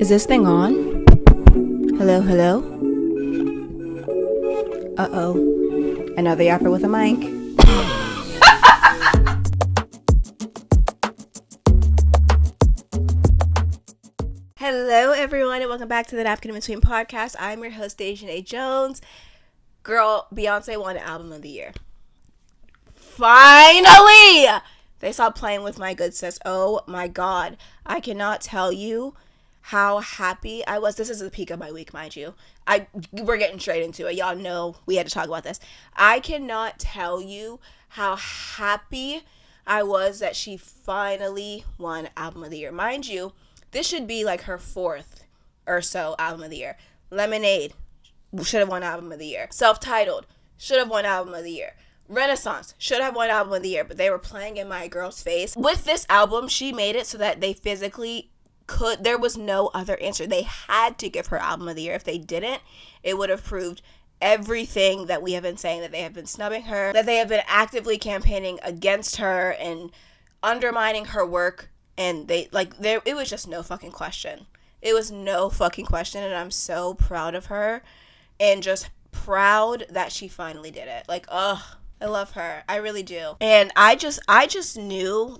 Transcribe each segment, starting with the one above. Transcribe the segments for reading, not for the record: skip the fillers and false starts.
Is this thing on? Hello, hello? Uh-oh. Another yapper with a mic. Hello, everyone, and welcome back to the Napkin in Between podcast. I'm your host, Dejan A. Jones. Girl, Beyonce won Album of the Year. Finally! They stopped playing with my good sis. Oh my god. I cannot tell you how happy I was. This is the peak of my week, mind you. We're getting straight into it. Y'all know we had to talk about this. I cannot tell you how happy I was that she finally won Album of the Year. Mind you, this should be like her fourth or so Album of the Year. Lemonade should have won Album of the Year. Self-Titled should have won Album of the Year. Renaissance should have won Album of the Year, but they were playing in my girl's face. With this album, she made it so that they physically could. There was no other answer. They had to give her Album of the Year. If they didn't, it would have proved everything that we have been saying, that they have been snubbing her, that they have been actively campaigning against her and undermining her work. And it was just no fucking question. It was no fucking question, and I'm so proud of her and just proud that she finally did it. I love her. I really do. And I just knew,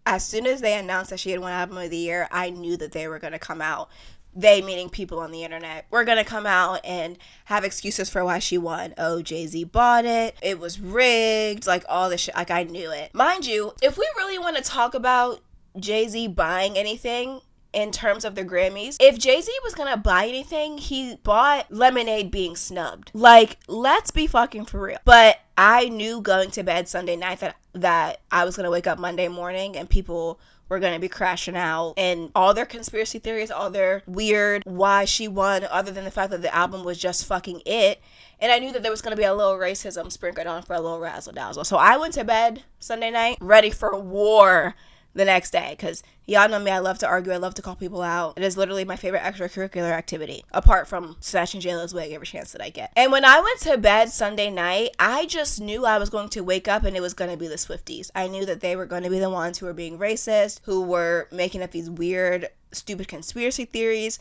as soon as they announced that she had won Album of the Year, I knew that they were going to come out. They, meaning people on the internet, were going to come out and have excuses for why she won. Oh, Jay-Z bought it. It was rigged. All this shit. I knew it. Mind you, if we really want to talk about Jay-Z buying anything in terms of the Grammys, if Jay-Z was gonna buy anything, he bought Lemonade being snubbed. Let's be fucking for real. But I knew going to bed Sunday night that I was gonna wake up Monday morning and people were gonna be crashing out and all their conspiracy theories, all their weird why she won, other than the fact that the album was just fucking it. And I knew that there was gonna be a little racism sprinkled on for a little razzle dazzle. So I went to bed Sunday night ready for war the next day, because y'all know me, I love to argue, I love to call people out. It is literally my favorite extracurricular activity, apart from snatching J-Lo's wig every chance that I get. And when I went to bed Sunday night, I just knew I was going to wake up and it was going to be the Swifties. I knew that they were going to be the ones who were being racist, who were making up these weird, stupid conspiracy theories.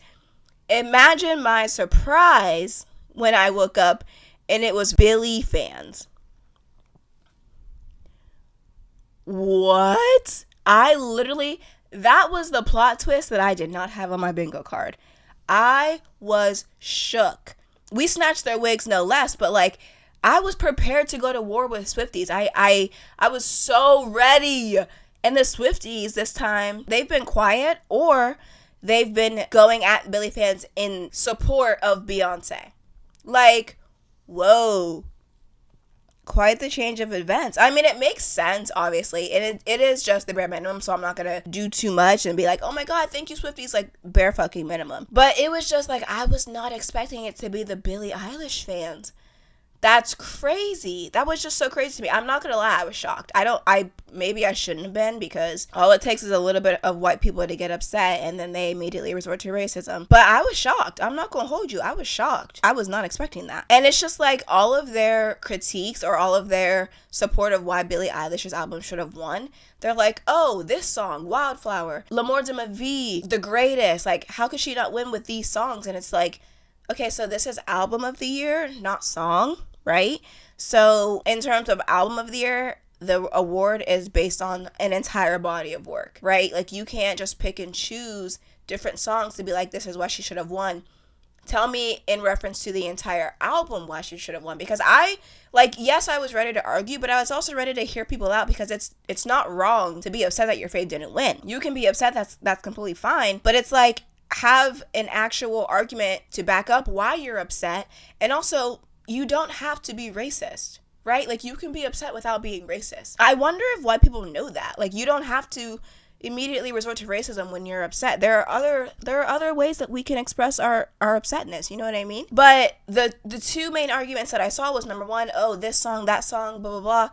Imagine my surprise when I woke up and it was Billie fans. What? That was the plot twist that I did not have on my bingo card. I was shook. We snatched their wigs no less, but I was prepared to go to war with Swifties. I was so ready. And the Swifties this time, they've been quiet or they've been going at Billie fans in support of Beyonce. Whoa. Quite the change of events. I mean, it makes sense, obviously, and it is just the bare minimum, so I'm not gonna do too much and be like, oh my god, thank you, Swifties, bare fucking minimum. But it was just I was not expecting it to be the Billie Eilish fans. That's crazy. That was just so crazy to me. I'm not gonna lie, I was shocked. Maybe I shouldn't have been, because all it takes is a little bit of white people to get upset and then they immediately resort to racism. But I was shocked. I'm not gonna hold you. I was shocked. I was not expecting that. And it's just all of their critiques or all of their support of why Billie Eilish's album should have won. They're oh, this song, Wildflower, L'amour de ma vie, The Greatest. How could she not win with these songs? And it's okay, so this is Album of the Year, not song, right? So in terms of Album of the Year, the award is based on an entire body of work, right? You can't just pick and choose different songs to be this is why she should have won. Tell me in reference to the entire album why she should have won. Because yes, I was ready to argue, but I was also ready to hear people out, because it's not wrong to be upset that your fave didn't win. You can be upset, that's completely fine, but it's have an actual argument to back up why you're upset. And also, you don't have to be racist, right? You can be upset without being racist. I wonder if white people know that. You don't have to immediately resort to racism when you're upset. There are other ways that we can express our upsetness, you know what I mean? But the two main arguments that I saw was, number one, oh, this song, that song, blah, blah, blah,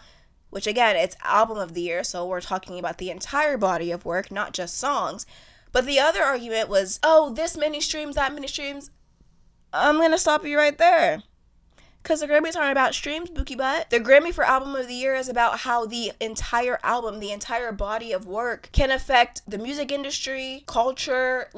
which again, it's Album of the Year, so we're talking about the entire body of work, not just songs. But the other argument was, oh, this many streams, that many streams. I'm going to stop you right there. Because the Grammys aren't about streams, bookie butt. The Grammy for Album of the Year is about how the entire album, the entire body of work can affect the music industry, culture,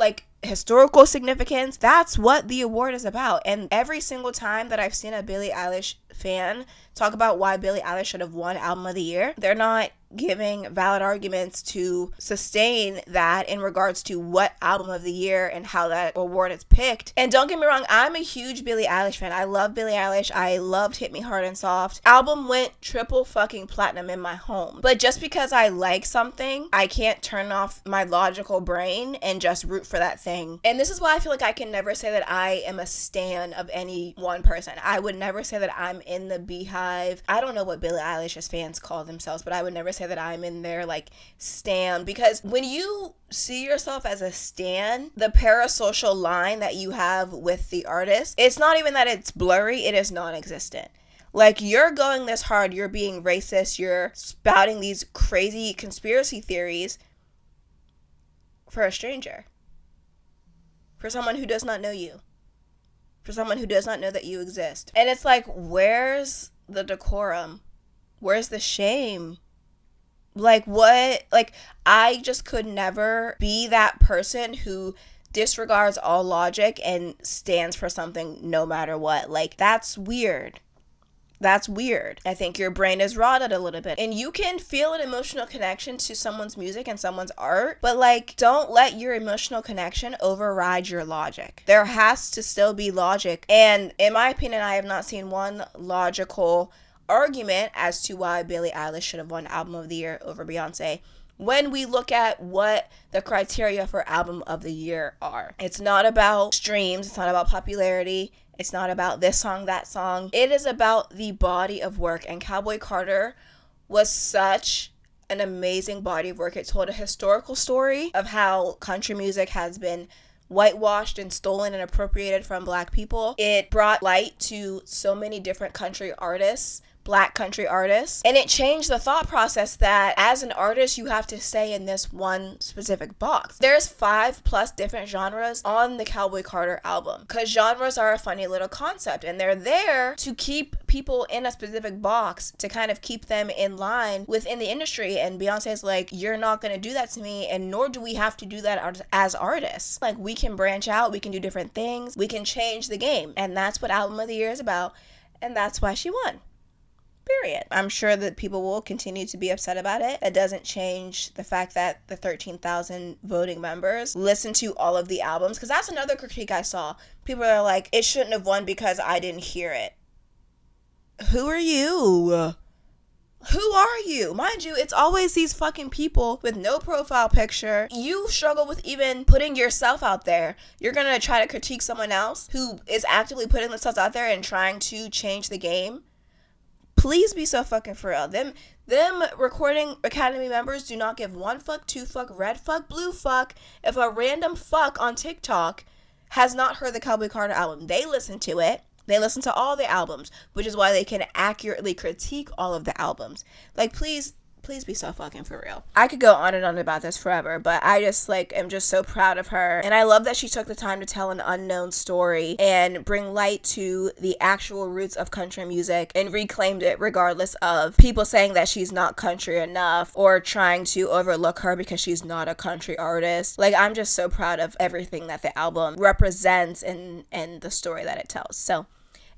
historical significance. That's what the award is about. And every single time that I've seen a Billie Eilish fan talk about why Billie Eilish should have won Album of the Year, they're not giving valid arguments to sustain that in regards to what Album of the Year and how that award is picked. And don't get me wrong, I'm a huge Billie Eilish fan. I love Billie Eilish. I loved Hit Me Hard and Soft. Album went triple fucking platinum in my home. But just because I like something, I can't turn off my logical brain and just root for that thing. And this is why I feel like I can never say that I am a stan of any one person. I would never say that I'm in the beehive. I don't know what Billie Eilish's fans call themselves, but I would never say that I'm in their like stan, because when you see yourself as a stan, the parasocial line that you have with the artist, it's not even that it's blurry, it is non-existent. Like, you're going this hard, you're being racist, you're spouting these crazy conspiracy theories for a stranger, for someone who does not know you, for someone who does not know that you exist. And it's like, where's the decorum? Where's the shame? Like, what? Like, I just could never be that person who disregards all logic and stands for something no matter what. Like, that's weird. That's weird. I think your brain is rotted a little bit. And you can feel an emotional connection to someone's music and someone's art, but like, don't let your emotional connection override your logic. There has to still be logic. And in my opinion, I have not seen one logical argument as to why Billie Eilish should have won Album of the Year over Beyonce when we look at what the criteria for Album of the Year are. It's not about streams, it's not about popularity, it's not about this song, that song. It is about the body of work, and Cowboy Carter was such an amazing body of work. It told a historical story of how country music has been whitewashed and stolen and appropriated from Black people. It brought light to so many different country artists, Black country artists, and it changed the thought process that as an artist you have to stay in this one specific box. There's 5+ different genres on the Cowboy Carter album, because genres are a funny little concept and they're there to keep people in a specific box, to kind of keep them in line within the industry. And Beyonce's like, you're not going to do that to me, and nor do we have to do that as artists. Like, we can branch out, we can do different things, we can change the game, and that's what Album of the Year is about, and that's why she won. Period. I'm sure that people will continue to be upset about it. That doesn't change the fact that the 13,000 voting members listen to all of the albums, because that's another critique I saw. People are like, it shouldn't have won because I didn't hear it. Who are you? Who are you? Mind you, it's always these fucking people with no profile picture. You struggle with even putting yourself out there. You're gonna try to critique someone else who is actively putting themselves out there and trying to change the game. Please be so fucking for real. Them Recording Academy members do not give one fuck, two fuck, red fuck, blue fuck if a random fuck on TikTok has not heard the Cowboy Carter album. They listen to it. They listen to all the albums, which is why they can accurately critique all of the albums. Like, please be so fucking for real. I could go on and on about this forever, but I just am just so proud of her. And I love that she took the time to tell an unknown story and bring light to the actual roots of country music and reclaimed it, regardless of people saying that she's not country enough or trying to overlook her because she's not a country artist. Like, I'm just so proud of everything that the album represents and the story that it tells. So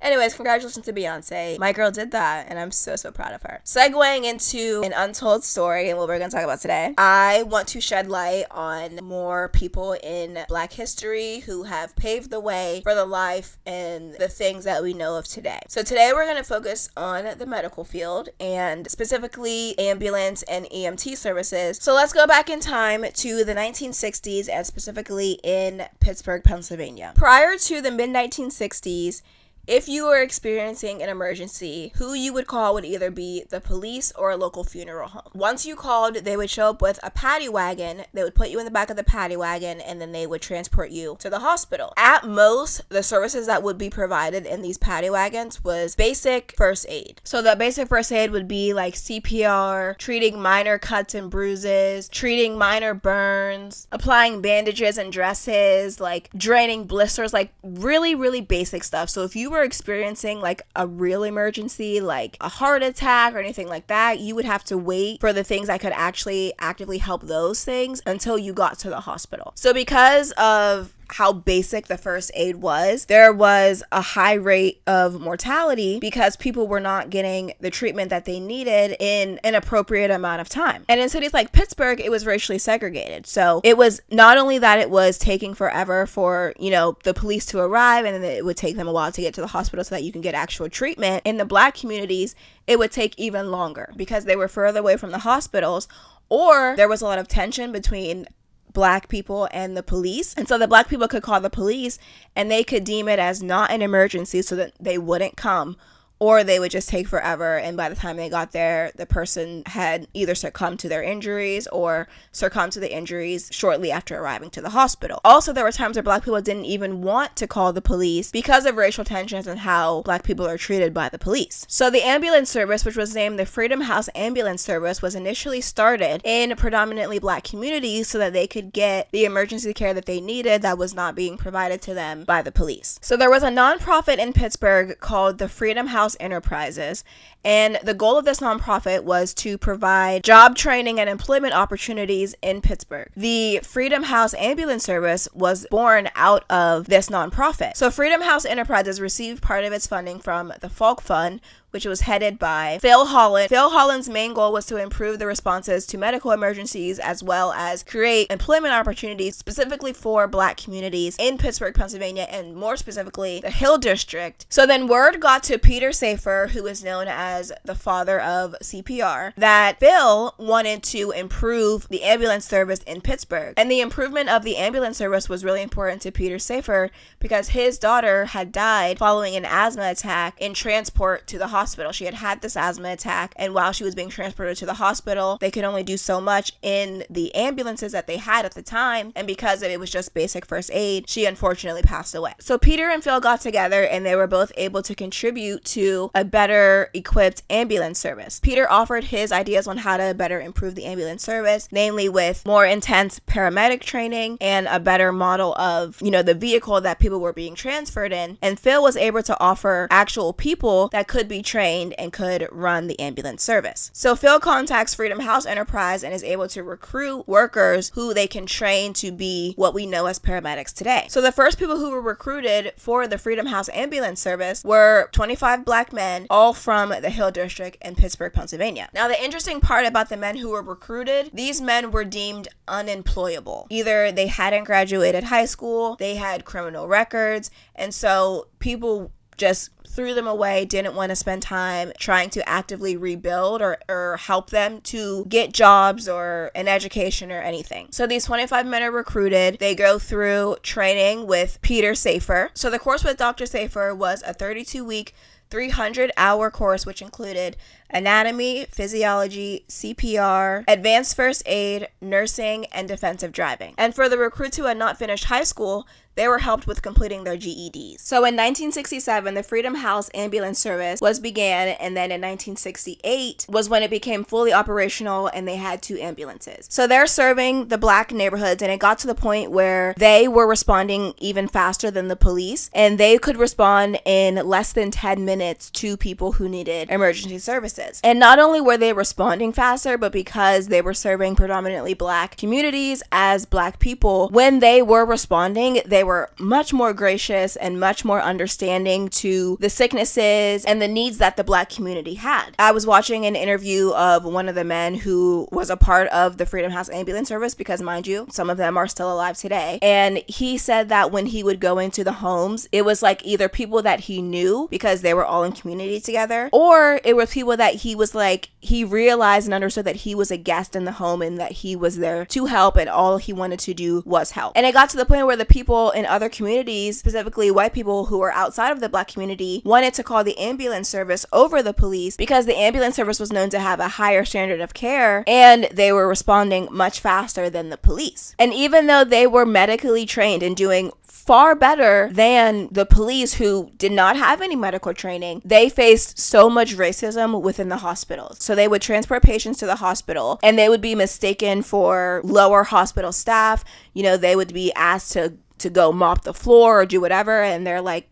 anyways, congratulations to Beyonce. My girl did that, and I'm so proud of her. Segueing into an untold story and what we're going to talk about today, I want to shed light on more people in Black history who have paved the way for the life and the things that we know of today. So today we're going to focus on the medical field, and specifically ambulance and EMT services. So let's go back in time to the 1960s, and specifically in Pittsburgh, Pennsylvania. Prior to the mid-1960s, if you were experiencing an emergency, who you would call would either be the police or a local funeral home. Once you called, they would show up with a paddy wagon. They would put you in the back of the paddy wagon, and then they would transport you to the hospital. At most, the services that would be provided in these paddy wagons was basic first aid. So the basic first aid would be like CPR, treating minor cuts and bruises, treating minor burns, applying bandages and dresses, like draining blisters, like really basic stuff. So if you were experiencing like a real emergency, like a heart attack or anything like that, you would have to wait for the things that could actually actively help those things until you got to the hospital. So because of how basic the first aid was, there was a high rate of mortality because people were not getting the treatment that they needed in an appropriate amount of time. And in cities like Pittsburgh, it was racially segregated. So it was not only that it was taking forever for, the police to arrive, and then it would take them a while to get to the hospital so that you can get actual treatment. In the Black communities, it would take even longer because they were further away from the hospitals, or there was a lot of tension between Black people and the police. And so the Black people could call the police and they could deem it as not an emergency so that they wouldn't come, or they would just take forever. And by the time they got there, the person had either succumbed to their injuries or succumbed to the injuries shortly after arriving to the hospital. Also, there were times where Black people didn't even want to call the police because of racial tensions and how Black people are treated by the police. So the ambulance service, which was named the Freedom House Ambulance Service, was initially started in predominantly Black communities so that they could get the emergency care that they needed that was not being provided to them by the police. So there was a nonprofit in Pittsburgh called the Freedom House Enterprises, and the goal of this nonprofit was to provide job training and employment opportunities in Pittsburgh. The Freedom House Ambulance Service was born out of this nonprofit. So Freedom House Enterprises received part of its funding from the Falk Fund, which was headed by Phil Hallen. Phil Hallen's main goal was to improve the responses to medical emergencies as well as create employment opportunities specifically for Black communities in Pittsburgh, Pennsylvania, and more specifically the Hill District. So then word got to Peter Safar, who is known as the father of CPR, that Phil wanted to improve the ambulance service in Pittsburgh. And the improvement of the ambulance service was really important to Peter Safar because his daughter had died following an asthma attack in transport to the hospital. She had had this asthma attack, and while she was being transported to the hospital, they could only do so much in the ambulances that they had at the time, and because it was just basic first aid, she unfortunately passed away. So Peter and Phil got together, and they were both able to contribute to a better equipped ambulance service. Peter offered his ideas on how to better improve the ambulance service, namely with more intense paramedic training and a better model of, the vehicle that people were being transferred in, and Phil was able to offer actual people that could be trained and could run the ambulance service. So Phil contacts Freedom House Enterprise and is able to recruit workers who they can train to be what we know as paramedics today. So the first people who were recruited for the Freedom House Ambulance Service were 25 Black men, all from the Hill District in Pittsburgh, Pennsylvania. Now, the interesting part about the men who were recruited, these men were deemed unemployable. Either they hadn't graduated high school, they had criminal records, and so people just threw them away, didn't want to spend time trying to actively rebuild or help them to get jobs or an education or anything. So these 25 men are recruited. They go through training with Peter Safar. So the course with Dr. Safar was a 32-week 300-hour course, which included anatomy, physiology, CPR, advanced first aid, nursing, and defensive driving. And for the recruits who had not finished high school, they were helped with completing their GEDs. So in 1967, the Freedom House Ambulance Service was began, and then in 1968 was when it became fully operational and they had 2 ambulances. So they're serving the Black neighborhoods, and it got to the point where they were responding even faster than the police, and they could respond in less than 10 minutes to people who needed emergency services. And not only were they responding faster, but because they were serving predominantly Black communities as Black people, when they were responding, they were much more gracious and much more understanding to the sicknesses and the needs that the Black community had. I was watching an interview of one of the men who was a part of the Freedom House Ambulance Service, because mind you, some of them are still alive today. And he said that when he would go into the homes, it was like either people that he knew because they were all in community together, or it was people that he realized and understood that he was a guest in the home and that he was there to help, and all he wanted to do was help. And it got to the point where the people in other communities, specifically white people who were outside of the Black community, wanted to call the ambulance service over the police because the ambulance service was known to have a higher standard of care and they were responding much faster than the police. And even though they were medically trained and doing far better than the police, who did not have any medical training, they faced so much racism within the hospitals. So they would transport patients to the hospital and they would be mistaken for lower hospital staff. They would be asked to go mop the floor or do whatever, and they're like,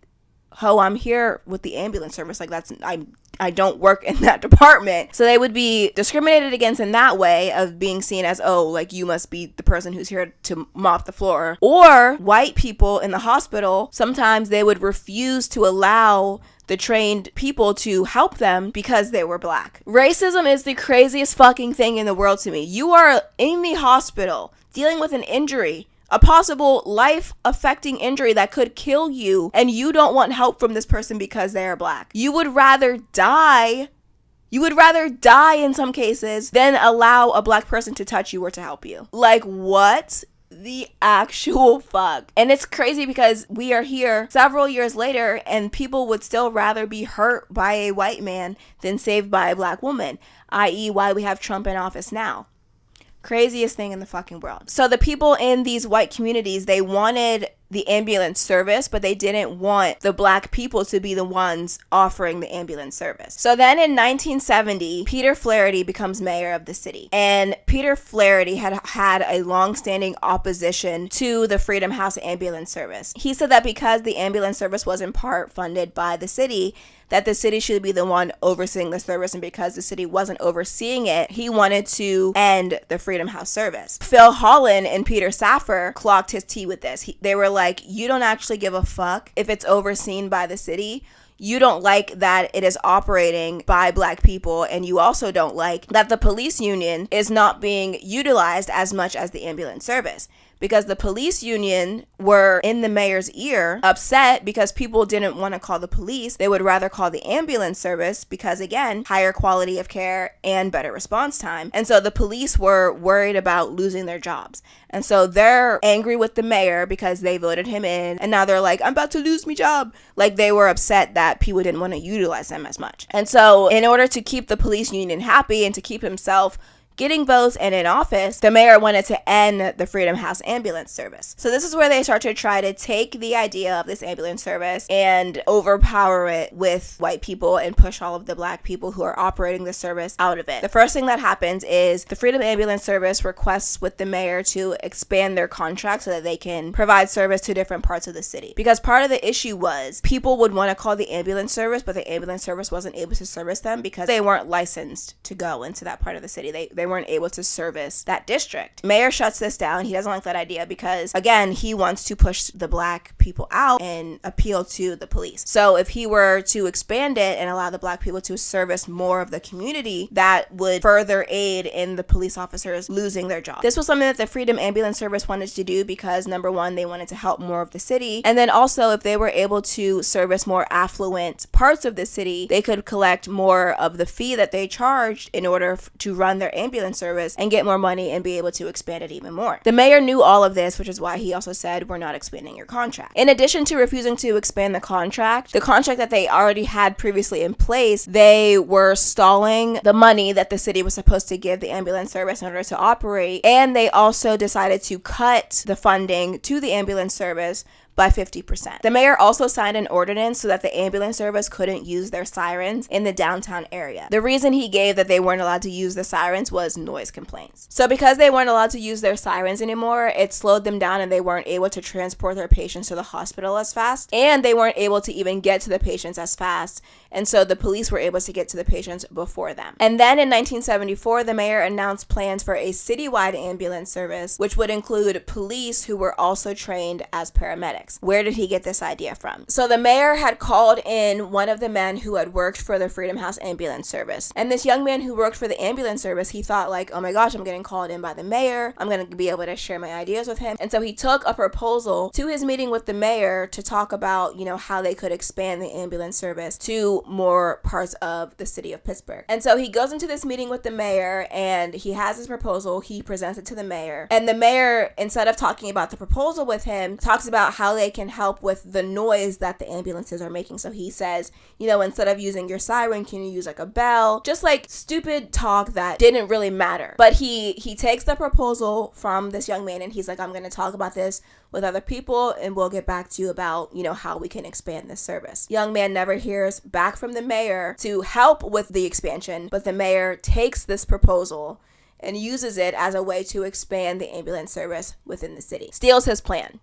I'm here with the ambulance service. Like, I don't work in that department. So they would be discriminated against in that way of being seen as, oh, like, you must be the person who's here to mop the floor. Or white people in the hospital, sometimes they would refuse to allow the trained people to help them because they were black. Racism is the craziest fucking thing in the world to me. You are in the hospital dealing with an injury, a possible life-affecting injury that could kill you, and you don't want help from this person because they are black. You would rather die in some cases than allow a black person to touch you or to help you. Like, what the actual fuck? And it's crazy because we are here several years later and people would still rather be hurt by a white man than saved by a black woman, i.e. why we have Trump in office now. Craziest thing in the fucking world. So the people in these white communities, they wanted the ambulance service, but they didn't want the black people to be the ones offering the ambulance service. So then in 1970, Peter Flaherty becomes mayor of the city. And Peter Flaherty had a long-standing opposition to the Freedom House ambulance service. He said that because the ambulance service was in part funded by the city, that the city should be the one overseeing the service, and because the city wasn't overseeing it, he wanted to end the Freedom House service. Phil Hallen and Peter Safar clocked his tea with this. They were like, you don't actually give a fuck if it's overseen by the city. You don't like that it is operating by black people, and you also don't like that the police union is not being utilized as much as the ambulance service. Because the police union were in the mayor's ear, upset because people didn't want to call the police. They would rather call the ambulance service because, again, higher quality of care and better response time. And so the police were worried about losing their jobs. And so they're angry with the mayor because they voted him in. And now they're like, I'm about to lose my job. Like, they were upset that people didn't want to utilize them as much. And so in order to keep the police union happy and to keep himself getting votes and in office, the mayor wanted to end the Freedom House ambulance service. So this is where they start to try to take the idea of this ambulance service and overpower it with white people and push all of the black people who are operating the service out of it. The first thing that happens is the Freedom Ambulance Service requests with the mayor to expand their contract so that they can provide service to different parts of the city. Because part of the issue was people would want to call the ambulance service, but the ambulance service wasn't able to service them because they weren't licensed to go into that part of the city. They weren't able to service that district. Mayor shuts this down. He doesn't like that idea because, again, he wants to push the black people out and appeal to the police. So if he were to expand it and allow the black people to service more of the community, that would further aid in the police officers losing their job. This was something that the Freedom Ambulance Service wanted to do because, number one, they wanted to help more of the city. And then also, if they were able to service more affluent parts of the city, they could collect more of the fee that they charged in order to run their ambulance service and get more money and be able to expand it even more. The mayor knew all of this, which is why he also said, we're not expanding your contract. In addition to refusing to expand the contract that they already had previously in place, they were stalling the money that the city was supposed to give the ambulance service in order to operate, and they also decided to cut the funding to the ambulance service by 50%. The mayor also signed an ordinance so that the ambulance service couldn't use their sirens in the downtown area. The reason he gave that they weren't allowed to use the sirens was noise complaints. So because they weren't allowed to use their sirens anymore, it slowed them down and they weren't able to transport their patients to the hospital as fast, and they weren't able to even get to the patients as fast. And so the police were able to get to the patients before them. And then in 1974, the mayor announced plans for a citywide ambulance service, which would include police who were also trained as paramedics. Where did he get this idea from? So the mayor had called in one of the men who had worked for the Freedom House ambulance service. And this young man who worked for the ambulance service, he thought like, oh my gosh, I'm getting called in by the mayor. I'm going to be able to share my ideas with him. And so he took a proposal to his meeting with the mayor to talk about, how they could expand the ambulance service to more parts of the city of Pittsburgh. And so he goes into this meeting with the mayor and he has his proposal. He presents it to the mayor. And the mayor, instead of talking about the proposal with him, talks about how they can help with the noise that the ambulances are making. So he says, instead of using your siren, can you use like a bell? Just like stupid talk that didn't really matter. But he takes the proposal from this young man and he's like, I'm going to talk about this with other people and we'll get back to you about, how we can expand this service. Young man never hears back from the mayor to help with the expansion, but the mayor takes this proposal and uses it as a way to expand the ambulance service within the city. Steals his plan.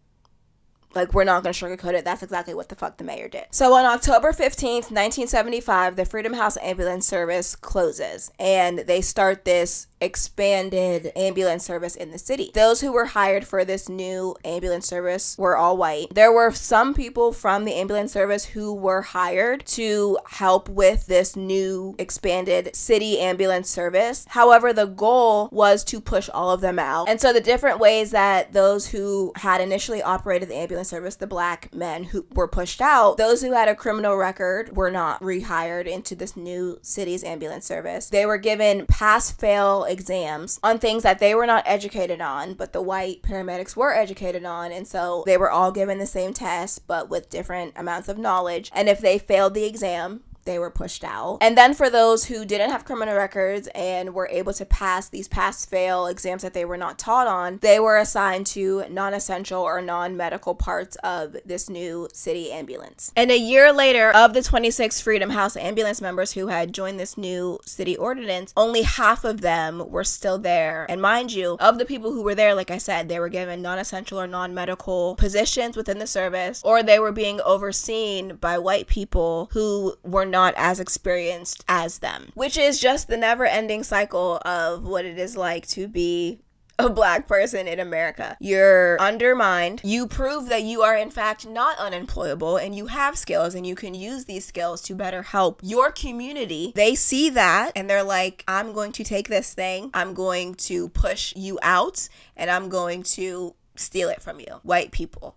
Like, we're not going to sugarcoat it. That's exactly what the fuck the mayor did. So on October 15th, 1975, the Freedom House Ambulance Service closes, and they start this expanded ambulance service in the city. Those who were hired for this new ambulance service were all white. There were some people from the ambulance service who were hired to help with this new expanded city ambulance service. However, the goal was to push all of them out. And so the different ways that those who had initially operated the ambulance service, the black men who were pushed out, those who had a criminal record were not rehired into this new city's ambulance service. They were given pass-fail exams on things that they were not educated on, but the white paramedics were educated on, and so they were all given the same test, but with different amounts of knowledge. And if they failed the exam, they were pushed out. And then for those who didn't have criminal records and were able to pass these pass-fail exams that they were not taught on, they were assigned to non-essential or non-medical parts of this new city ambulance. And a year later, of the 26 Freedom House ambulance members who had joined this new city ordinance, only half of them were still there. And mind you, of the people who were there, like I said, they were given non-essential or non-medical positions within the service, or they were being overseen by white people who were not as experienced as them, which is just the never-ending cycle of what it is like to be a black person in America. You're undermined. You prove that you are in fact not unemployable and you have skills and you can use these skills to better help your community. They see that and they're like, I'm going to take this thing, I'm going to push you out, and I'm going to steal it from you. White people.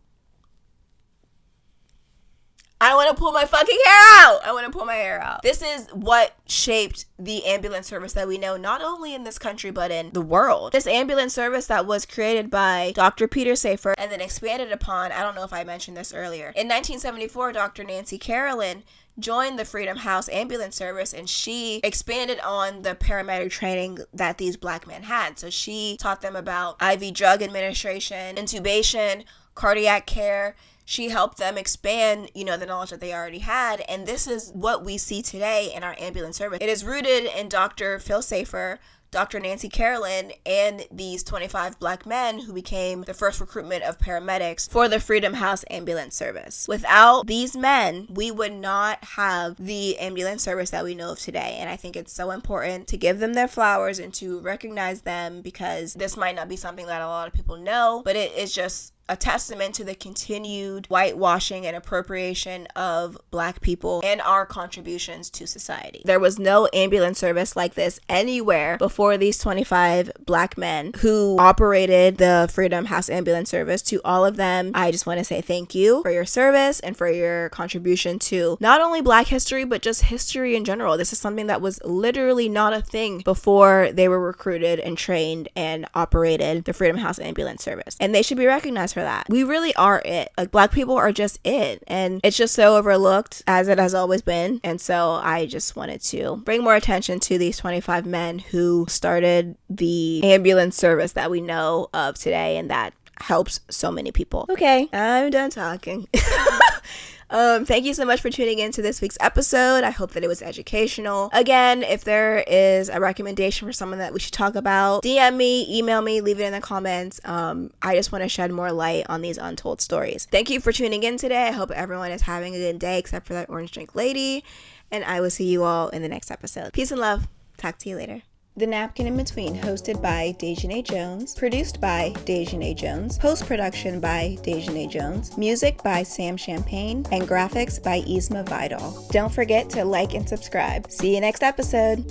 I want to pull my fucking hair out. I want to pull my hair out. This is what shaped the ambulance service that we know, not only in this country, but in the world. This ambulance service that was created by Dr. Peter Safar and then expanded upon, I don't know if I mentioned this earlier. In 1974, Dr. Nancy Carolyn joined the Freedom House Ambulance Service, and she expanded on the paramedic training that these black men had. So she taught them about IV drug administration, intubation, cardiac care. She helped them expand, the knowledge that they already had. And this is what we see today in our ambulance service. It is rooted in Dr. Phil Safar, Dr. Nancy Carolyn, and these 25 black men who became the first recruitment of paramedics for the Freedom House Ambulance Service. Without these men, we would not have the ambulance service that we know of today. And I think it's so important to give them their flowers and to recognize them, because this might not be something that a lot of people know, but it is just a testament to the continued whitewashing and appropriation of black people and our contributions to society. There was no ambulance service like this anywhere before these 25 black men who operated the Freedom House Ambulance Service. To all of them, I just want to say thank you for your service and for your contribution to not only black history, but just history in general. This is something that was literally not a thing before they were recruited and trained and operated the Freedom House Ambulance Service. And they should be recognized for that. We really are it. Like, black people are just it, and it's just so overlooked, as it has always been. And so I just wanted to bring more attention to these 25 men who started the ambulance service that we know of today and that helps so many people. Okay, I'm done talking. Thank you so much for tuning in to this week's episode. I hope that it was educational. Again, if there is a recommendation for someone that we should talk about, DM me, email me, leave it in the comments. I just want to shed more light on these untold stories. Thank you for tuning in today. I hope everyone is having a good day, except for that orange drink lady. And I will see you all in the next episode. Peace and love. Talk to you later. The Napkin in Between, hosted by Dejanay Jones, produced by Dejanay Jones, post-production by Dejanay Jones, music by Sam Champagne, and graphics by Isma Vidal. Don't forget to like and subscribe. See you next episode.